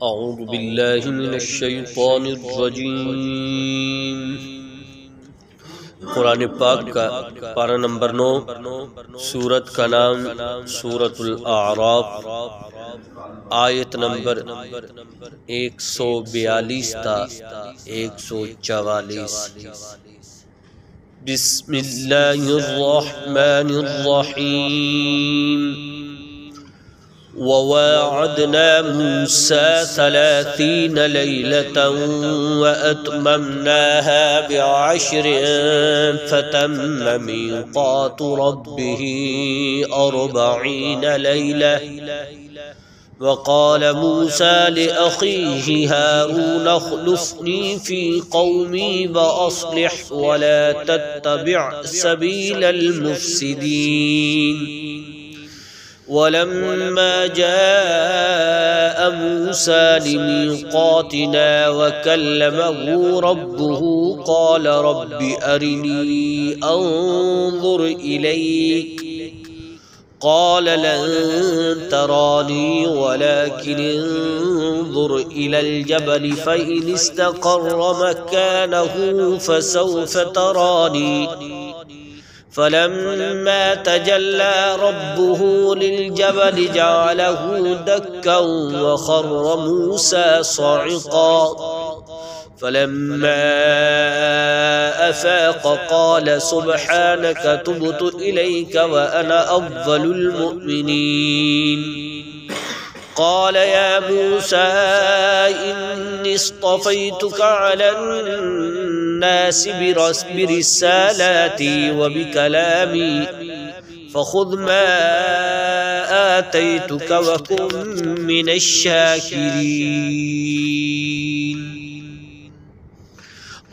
اعوذ باللہ من الشیطان الرجیم۔ قرآن پاک کا پارہ نمبر 9، سورت کا نام سورت الاعراف، آیت نمبر 142 تا 144۔ بسم اللہ الرحمن الرحیم۔ وواعدنا موسى 30 ليلة وأتممناها ب10 فتم ميقات ربه 40 ليلة وقال موسى لأخيه هارون اخلفني في قومي وأصلح ولا تتبع سبيل المفسدين۔ ولما جاء موسى لميقاتنا وكلمه ربه قال رب أرني أنظر إليك قال لن تراني ولكن انظر إلى الجبل فإن استقر مكانه فسوف تراني۔ فلما تجلى ربه للجبل جعله دكا وخر موسى صعقا، فلما أفاق قال سبحانك تبت إليك وأنا أفضل المؤمنين۔ قال يا موسى إني اصطفيتك على الناس برسالاتي وبكلامي فخذ ما آتيتك وكن من الشاكرين۔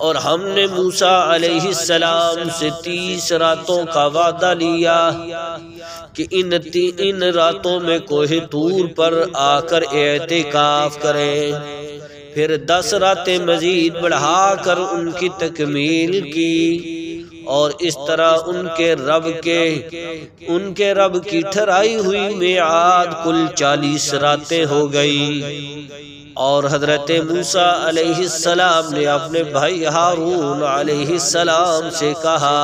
اور ہم نے موسیٰ علیہ السلام سے 30 راتوں کا وعدہ لیا کہ ان راتوں میں کوہ طور پر آ کر اعتکاف کریں، پھر 10 راتیں مزید بڑھا کر ان کی تکمیل کی، اور اس طرح ان کے رب کی ٹھہرائی ہوئی میعاد کل 40 راتیں ہو گئی۔ اور حضرت موسیٰ علیہ السلام نے اپنے بھائی ہارون علیہ السلام سے کہا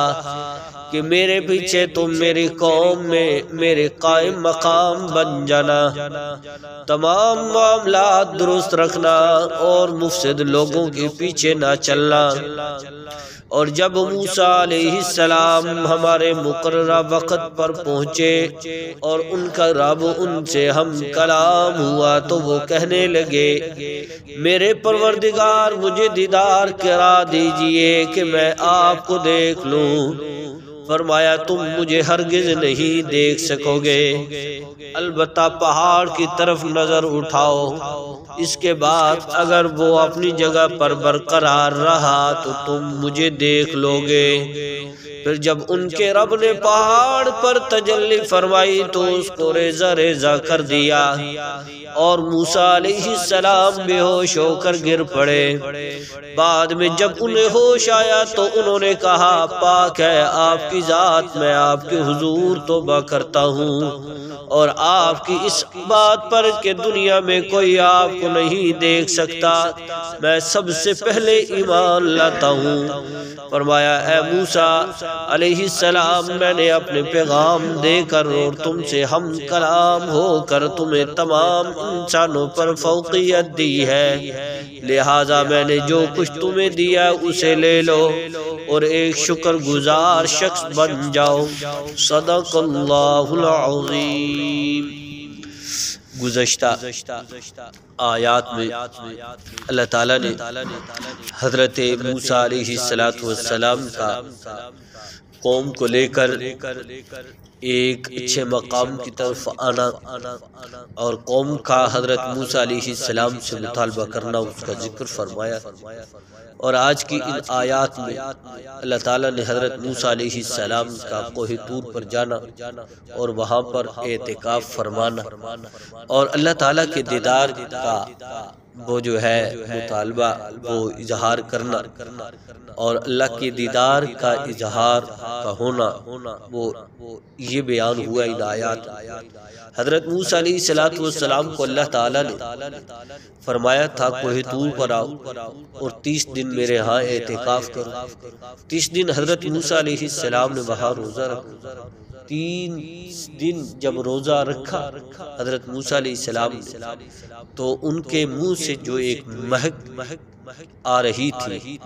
کہ میرے پیچھے تم میری قوم میں میرے قائم مقام بن جانا، تمام معاملات درست رکھنا اور مفسد لوگوں کے پیچھے نہ چلنا۔ اور جب موسیٰ علیہ السلام ہمارے مقررہ وقت پر پہنچے اور ان کا رب ان سے ہم کلام ہوا تو وہ کہنے لگے میرے پروردگار مجھے دیدار کرا دیجئے کہ میں آپ کو دیکھ لوں۔ فرمایا تم مجھے ہرگز نہیں دیکھ سکو گے، البتہ پہاڑ کی طرف نظر اٹھاؤ، اس کے بعد اگر وہ اپنی جگہ پر برقرار رہا تو تم مجھے دیکھ لو گے۔ پھر جب ان کے رب نے پہاڑ پر تجلی فرمائی تو اس کو ریزہ ریزہ کر دیا، اور موسیٰ علیہ السلام بے ہوش ہو کر گر پڑے۔ بعد میں جب انہیں ہوش آیا تو انہوں نے کہا پاک ہے آپ کی ذات، میں آپ کے حضور توبہ کرتا ہوں اور آپ کی اس بات پر کہ دنیا میں کوئی آپ کو نہیں دیکھ سکتا میں سب سے پہلے ایمان لاتا ہوں۔ فرمایا اے موسیٰ علیہ السلام میں نے اپنے پیغام دے کر اور تم سے ہم کلام ہو کر تمہیں تمام انسانوں پر فوقیت دی ہے، لہذا میں نے جو کچھ تمہیں دیا اسے لے لو اور ایک شکر گزار شخص بن جاؤ۔ صدق اللہ العظیم۔ گزشتہ آیات میں اللہ تعالیٰ نے حضرت موسیٰ علیہ السلام کا قوم کو لے کر ایک اچھے مقام کی طرف آنا اور قوم کا حضرت موسیٰ علیہ السلام سے مطالبہ کرنا اس کا ذکر فرمایا۔ اور آج کی ان آیات میں اللہ تعالیٰ نے حضرت موسیٰ علیہ السلام کا کوہ طور پر جانا اور وہاں پر اعتکاف فرمانا اور اللہ تعالیٰ کے دیدار کا وہ جو ہے مطالبہ وہ اظہار کرنا اور اللہ کے دیدار کا اظہار کا ہونا وہ یہ بیان ہوا ان آیات۔ حضرت موسیٰ علیہ السلام کو اللہ تعالیٰ نے فرمایا تھا کوہ طور پر آؤ اور 30 دن میرے ہاں اعتکاف کرو۔ 30 دن حضرت موسیٰ علیہ السلام نے وہاں روزہ رکھا۔ 3 دن جب روزہ رکھا حضرت موسیٰ علیہ السلام نے، تو ان کے منہ سے جو ایک مہک آ رہی تھی،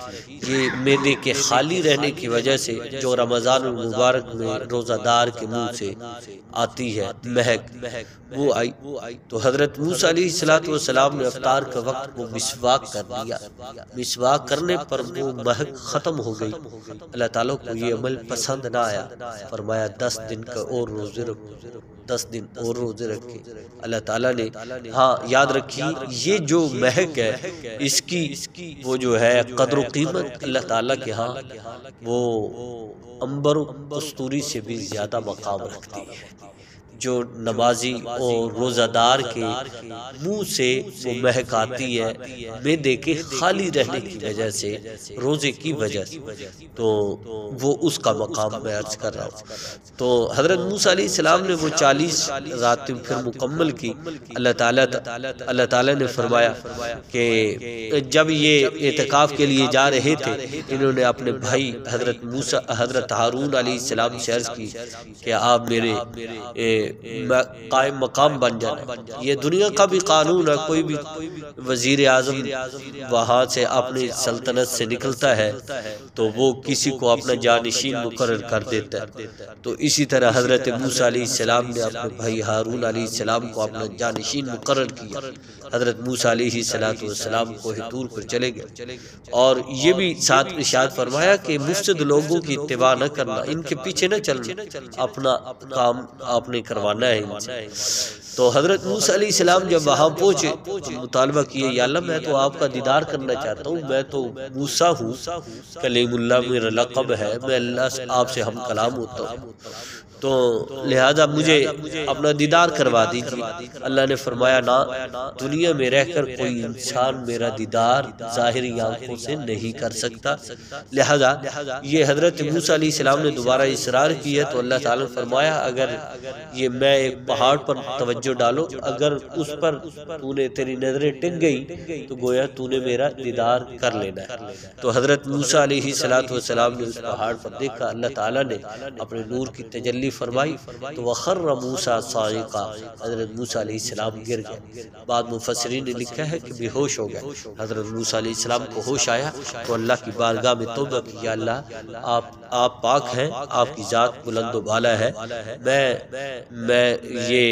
یہ معدے کے خالی رہنے کی وجہ سے جو رمضان المبارک میں روزہ دار کے منہ سے آتی ہے مہک، وہ آئی۔ تو حضرت موسیٰ علیہ السلام نے افطار کا وقت وہ مسواک کر دیا۔ مسواک کرنے پر وہ مہک ختم ہو گئی۔ اللہ تعالیٰ کو یہ عمل پسند نہ آیا، فرمایا 10 دن کا اور روزے رکھو، 10 دن اور روزے رکھے۔ اللہ تعالیٰ نے ہاں یاد رکھی، یہ جو مہک ہے اس کی وہ جو ہے قدر و قیمت اللہ تعالیٰ کے ہاں وہ عنبر و کستوری سے بھی زیادہ مقام رکھتی ہے۔ جو نمازی اور روزہ دار کے منہ سے وہ مہک آتی ہے معدے کے خالی رہنے کی وجہ سے، روزے کی وجہ سے، تو وہ اس کا مقام میں عرض کر رہا ہوں۔ تو حضرت موسیٰ علیہ السلام نے وہ 40 راتیں پھر مکمل کی۔ اللہ تعالیٰ نے فرمایا کہ جب یہ اعتکاف کے لیے جا رہے تھے، انہوں نے اپنے بھائی حضرت ہارون علیہ السلام سے عرض کی کہ آپ میرے قائم مقام بن جانا۔ یہ دنیا کا بھی قانون ہے، کوئی بھی وزیر اعظم وہاں سے اپنی سلطنت سے نکلتا ہے تو وہ کسی کو اپنا جانشین مقرر کر دیتا ہے۔ تو اسی طرح حضرت موسیٰ علیہ السلام نے اپنے بھائی ہارون علیہ السلام کو اپنا جانشین مقرر کیا۔ حضرت موسیٰ علیہ السلام کوہ طور پر چلے گئے، اور یہ بھی ساتھ ارشاد فرمایا کہ مفسد لوگوں کی اتباع نہ کرنا، ان کے پیچھے نہ چلنا، اپنا کام آپ نے کروانا ہے ان سے۔ تو حضرت موسیٰ علیہ السلام جب وہاں پہنچے، مطالبہ کیے یا اللہ میں تو آپ کا دیدار کرنا چاہتا ہوں، میں تو موسیٰ ہوں، کلیم اللہ میرا لقب ہے، میں اللہ سے آپ سے ہم کلام ہوتا ہوں، تو لہذا مجھے اپنا دیدار کروا دیجیے۔ اللہ نے فرمایا نہ، دنیا میں رہ کر کوئی انسان میرا دیدار ظاہری آنکھوں سے نہیں کر سکتا۔ لہذا یہ حضرت موسیٰ علیہ السلام نے دوبارہ اصرار کیا تو اللہ تعالیٰ نے فرمایا اگر یہ میں ایک پہاڑ پر توجہ ڈالو، اگر اس پر تو نے تیری نظریں ٹک گئی تو گویا تو نے میرا دیدار کر لینا ہے۔ تو حضرت موسیٰ علیہ السلام نے اس پہاڑ پر دیکھا، اللہ تعالیٰ نے اپنے نور کی تجلی فرمائی تو وخر موسیٰ صاعقا، حضرت موسیٰ علیہ السلام گر گئے۔ بعد مفسرین نے لکھا ہے کہ بے ہوش ہو گئے۔ حضرت موسیٰ علیہ السلام کو ہوش آیا تو اللہ کی بارگاہ میں توبہ کی، یا اللہ آپ پاک ہیں، آپ کی ذات بلند و بالا ہے، میں یہ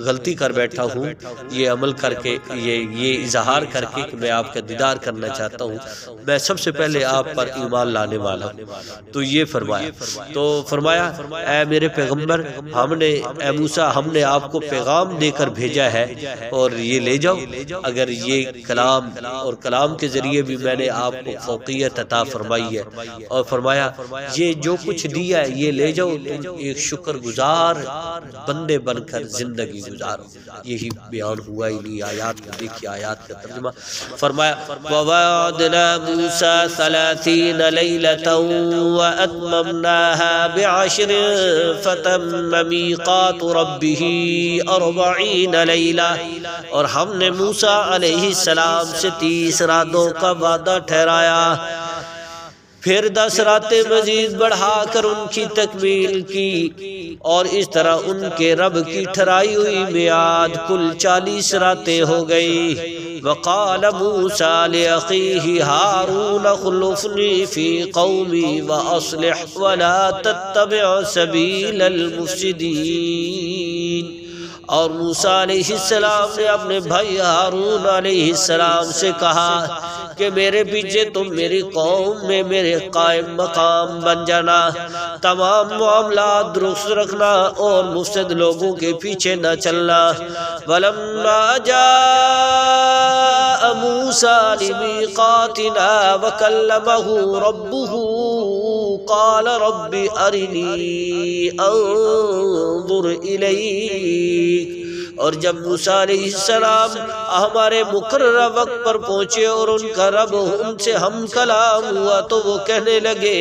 غلطی کر بیٹھا ہوں، یہ عمل کر کے یہ اظہار کر کے کہ میں آپ کا دیدار کرنا چاہتا ہوں، میں سب سے پہلے آپ پر ایمان لانے والا ہوں۔ تو یہ فرمایا، تو فرمایا اے میرے پیغمبر، اے موسیٰ ہم نے آپ کو پیغام دے کر بھیجا ہے اور یہ لے جاؤ، اگر یہ کلام اور کلام کے ذریعے بھی میں نے آپ کو فوقیت عطا فرمائی ہے، اور فرمایا یہ جو کچھ دیا ہے یہ لے جاؤ، تم ایک شکر گزار بندے بن کر زندگی گزارو۔ یہی بیان ہوا انہی آیات کو، دیکھیے آیات کا ترجمہ۔ فرمایا وَوَعَدْنَا مُوسَىٰ 30 لَيْلَةً وَأَتْمَمْنَاهَا بِعَشْرٍ فَتَمَّ مِيقَاتُ رَبِّهِ 40 لَيْلَةً، اور ہم نے موسیٰ علیہ السلام سے 30 راتوں کا وعدہ ٹھہرایا، پھر 10 راتیں مزید بڑھا کر ان کی تکمیل کی، اور اس طرح ان کے رب کی ٹھہرائی ہوئی میعاد کل 40 راتیں ہو گئی۔ وقال موسیٰ لأخیہ ہارون اخلفنی فی قومی واصلح ولا تتبع سبیل المفسدین، اور موسیٰ علیہ السلام نے اپنے بھائی ہارون علیہ السلام سے کہا کہ میرے پیچھے تم میری قوم میں میرے قائم مقام بن جانا، تمام معاملات درست رکھنا اور مفسد لوگوں کے پیچھے نہ چلنا۔ وَلَمَّا جَاءَ مُوسَىٰ لِمِيقَاتِنَا وَكَلَّمَهُ رَبُّهُ قَالَ رَبِّ أَرِنِي أَنظُرْ إِلَيْكَ، اور جب موسیٰ علیہ السلام ہمارے مقررہ وقت پر پہنچے اور ان کا رب ان سے ہم کلام ہوا تو وہ کہنے لگے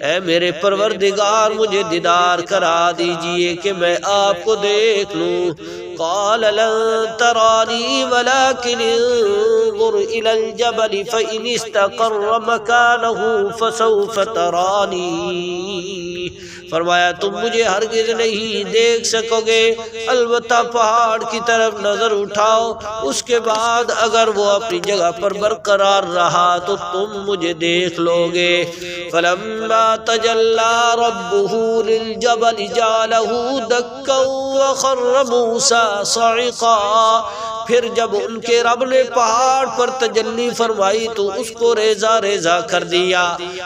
اے میرے پروردگار مجھے دیدار کرا دیجئے کہ میں آپ کو دیکھ لوں۔ قال لن ترانی ولكن انظر الى الجبل فإن استقر مكانه فسوف ترانی۔ فرمایا تم مجھے ہرگز نہیں دیکھ سکو گے، البتہ پہاڑ کی طرف نظر اٹھاؤ، اس کے بعد اگر وہ اپنی جگہ پر برقرار رہا تو تم مجھے دیکھ لو گے۔ فلما تجلی ربہ للجبل جعلہ دکا وخر موسیٰ صعقا۔ پھر جب ان کے رب نے پہاڑ پر تجلی فرمائی تو اس کو ریزہ ریزہ کر دیا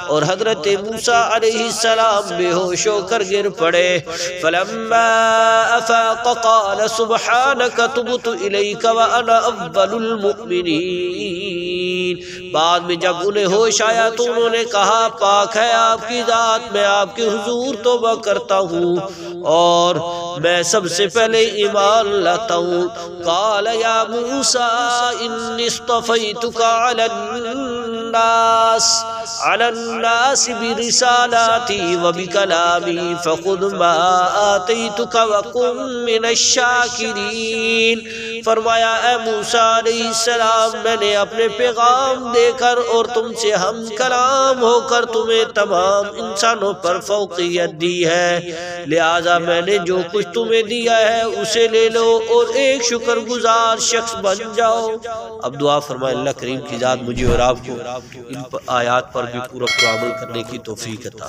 اور حضرت موسیٰ علیہ السلام بے ہوش ہو کر گر پڑے۔ فلما افاق قال سبحانک تبت الیک وانا اول المؤمنین۔ بعد میں جب انہیں ہوش آیا تو انہوں نے کہا پاک ہے آپ کی ذات، میں آپ کے حضور توبہ کرتا ہوں اور میں سب سے پہلے ایمان لاتا ہوں۔ قال یا موسیٰ انی اصطفیتک علی الناس برسالاتی وبکلامی فخذ ما آتیتک وکن من الشاکرین۔ فرمایا اے موسیٰ علیہ السلام میں نے اپنے پیغام دے کر اور تم سے ہم کلام ہو کر تمہیں تمام انسانوں پر فوقیت دی ہے، لہذا میں نے جو کچھ تمہیں دیا ہے اسے لے لو اور ایک شکر گزار شخص بن جاؤ۔ اب دعا فرمائے اللہ کریم کی ذات مجھے اور آپ کو ان آیات پر بھی پورا عمل کرنے کی توفیق عطا۔